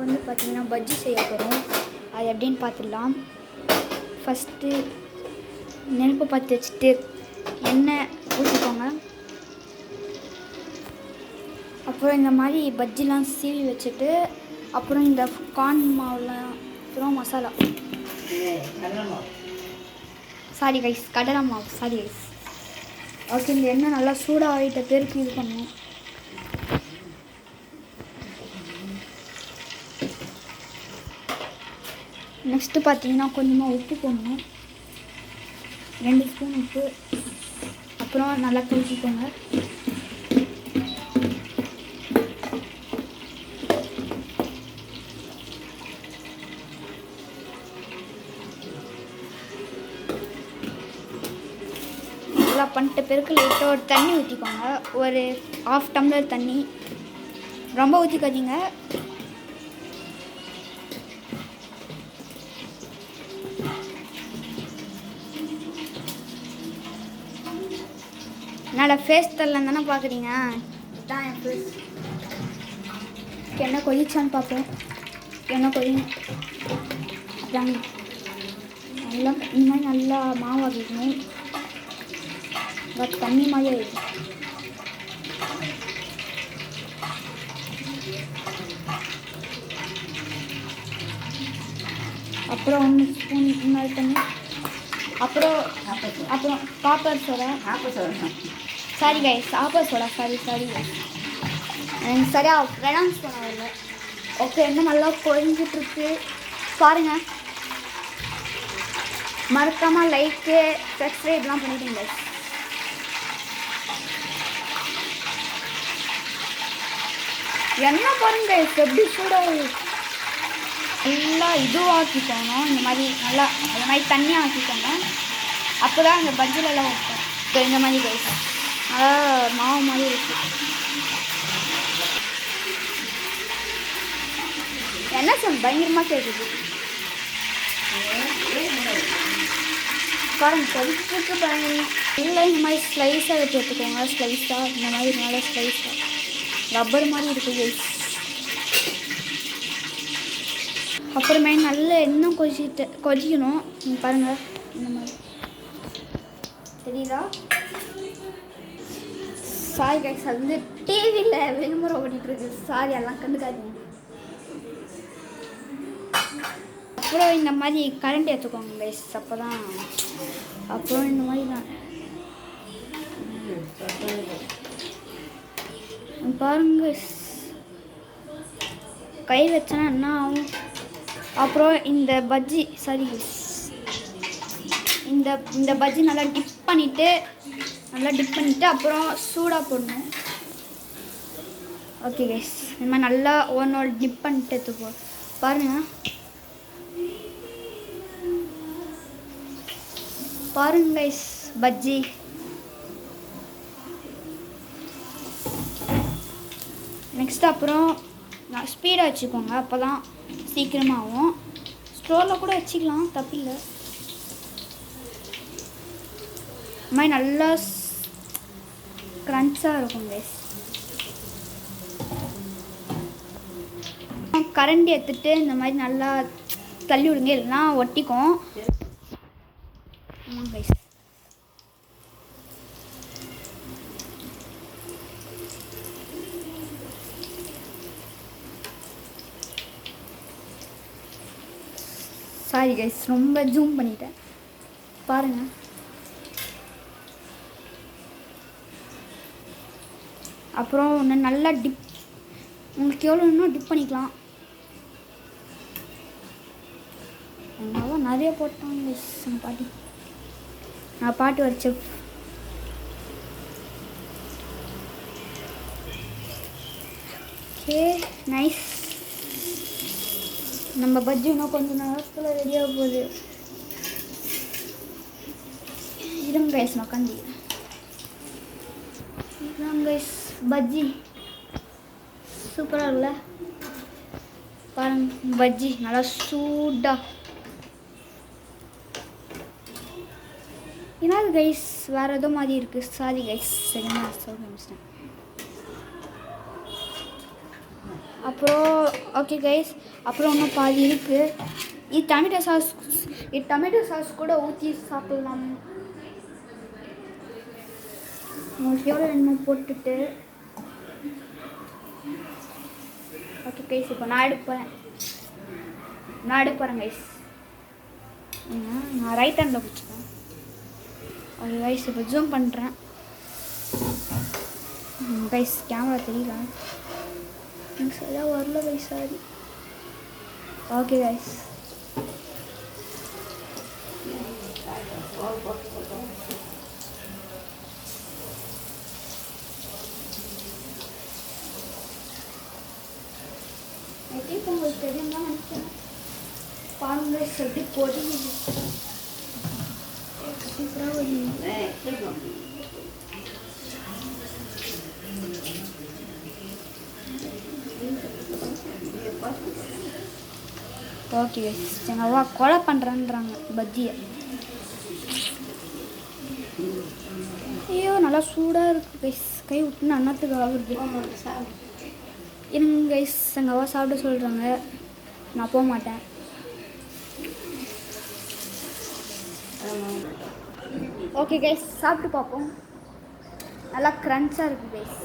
வந்து பார்த்திங்கன்னா பஜ்ஜி செய்ய போகிறோம். அது எப்படின்னு பார்த்துடலாம். ஃபஸ்ட்டு நெருப்பு பற்ற வச்சுட்டு எண்ணெய் ஊற்றிக்கோங்க. அப்புறம் இந்த மாதிரி பஜ்ஜிலாம் சீவி வச்சுட்டு அப்புறம் இந்த கார்ன் மாவுலாம் அப்புறம் மசாலா சாரி கைஸ் கடலை மாவு சாரி கைஸ். ஓகே, இந்த எண்ணெய் நல்லா சூடாக ஆகிட்ட பேருக்கு இது பண்ணணும். நெக்ஸ்ட்டு பார்த்தீங்கன்னா கொஞ்சமாக உப்பு போடணும், 2 ஸ்பூன் உப்பு. அப்புறம் நல்லா கலக்கிக்கோங்க. நல்லா பண்ணிட்ட பிறகு லைட்டாக ஒரு தண்ணி ஊற்றிக்கோங்க, ஒரு 1/2 டம்ளர் தண்ணி. ரொம்ப ஊற்றிக்காதீங்க. என்னோட ஃபேஸ் தரலன்னு தானே பார்க்குறீங்க, இதுதான் என் ஃபேஸ். எண்ணெய் கொதிச்சான்னு பார்ப்போம். எண்ணெய் கொதிங்க. அதான் நல்லா இந்த மாதிரி நல்லா மாவாகிக்கணும். பட் தண்ணி மாதிரி ஆகிடும். அப்புறம் 1 ஸ்பூன் மாதிரி தண்ணி. அப்புறம் copper soda sorry guys, offer soda sorry guys, எனக்கு சரியாக ப்ரனவுன்ஸ் பண்ண வரல. ஓகே, என்ன நல்லா கொதிஞ்சிட்ருக்கு பாருங்கள். மறக்காமல் லைக்கு சப்ஸ்கிரைப்லாம் பண்ணிவிடுங்க கைஸ். என்ன பாருங்க கைஸ் எப்படி சூடாக நல்லா இதுவாக ஆக்கிக்கணும். இந்த மாதிரி நல்லா அந்த மாதிரி தண்ணியாக ஆக்கிக்கோங்க. அப்போ தான் அந்த பஜ்ஜிலெல்லாம் வைப்போம். இப்போ இந்த மாதிரி கைஸ் நல்லா மாவு மாதிரி இருக்குது. என்ன சொல் பயங்கரமாக கேட்குது பாருங்க, கொதிச்சுட்டு பாருங்க. இல்லை இந்த மாதிரி ஸ்லைஸாக வச்சு எடுத்துக்கோங்க. ஸ்லைஸாக இந்த மாதிரி நல்லா ஸ்லைஸாக ரப்பர் மாதிரி இருக்குது கைஸ். அப்புறமே நல்லா இன்னும் கொதிக்கணும். நீங்கள் பாருங்கள் இந்த மாதிரி தெரியுதா? சாரி கைஸ், அது வந்து டிவியில் விளம்பரம் ஓடிட்டுருக்கு. சாரி, எல்லாம் கண்டுக்காதீங்க. அப்புறம் இந்த மாதிரி கரண்ட் எடுத்துக்கோங்க கைஸ். அப்புறம் இந்த மாதிரி தான் பாருங்க, கை வச்சனா என்ன ஆகும். அப்புறம் இந்த பஜ்ஜி சாரி இந்த பஜ்ஜி நல்லா டிப் பண்ணிவிட்டு அப்புறம் சூடாக போடணும். ஓகே கைஸ், இந்த மாதிரி நல்லா ஒவ்வொரு டிப் பண்ணிட்டு எடுத்துப்போ பாருங்கள். Guys bajji next. அப்புறம் ஸ்பீடாக வச்சுக்கோங்க, அப்போ தான் சீக்கிரமாகவும். ஸ்லோவில் கூட வச்சுக்கலாம், தப்பில்லை. இந்த மாதிரி நல்லா க்ரன்ச்சாக இருக்கும் கைஸ். கரண்டி எடுத்துட்டு இந்த மாதிரி நல்லா தள்ளி விடுங்க, இல்லைன்னா ஒட்டிக்கும். ஆமாம் கைஸ். சாரி கைஸ், ரொம்ப ஜூம் பண்ணிட்டேன் பாருங்கள். அப்புறம் ஒன்று நல்லா உங்களுக்கு எவ்வளோ இன்னும் டிப் பண்ணிக்கலாம். எங்கள் நிறைய போட்டோம் கைஸ். நான் பாட்டு வச்சு ஓகே நைஸ். நம்ம பஜ்ஜி இன்னும் கொஞ்சம் நேரத்தில் ரெடியாக போகுது. இருங்க கைஸ், உட்காந்து இதுதான் கைஸ் பஜ்ஜி. சூப்பராக இருக்குல்ல பாருங்க. பஜ்ஜி நல்லா சூடாக. என்னது கைஸ் வேறு ஏதோ மாதிரி இருக்குது. சாரி கைஸ், சரிங்களா சொல்ல முடிச்சிட்டேன். அப்புறம் ஓகே கைஸ், அப்புறம் இன்னும் பாதி இருக்குது. இது டொமேட்டோ சாஸ் கூட ஊற்றி சாப்பிட்லாம். உங்களுக்கு எவ்வளோ வேணுமோ போட்டுட்டு ஓகே கைஸ், இப்போ நான் எடுக்க போகிறேன் கைஸ். நான் ரைட் ஹேண்டில் பிடிச்சிப்பேன். ஓகே கைஸ், இப்போ ஜூம் பண்ணுறேன் கைஸ். கேமரா தெரியல, எனக்கு சரியாக வரல கைஸ், சாரி. ஓகே கைஸ், உங்களுக்கு தெரியும் தான் நினைக்கிறேன். பாருங்க எப்படி பொடியுது, சூப்பராக ஓகே எங்கள் அவ்வா கொலை பண்ணுறேன்றாங்க பஜ்ஜியை. ஐயோ நல்லா சூடாக இருக்குது கைஸ், கை விட்டுன்னு அன்னத்துக்கு ஆகுது. இருங்க கைஸ், எங்கள் அவ்வா சாப்பிட சொல்கிறாங்க, நான் போக மாட்டேன். ஓகே கைஸ், சாப்பிட்டு பார்ப்போம். நல்லா க்ரன்ச்சாக இருக்குது கைஸ்.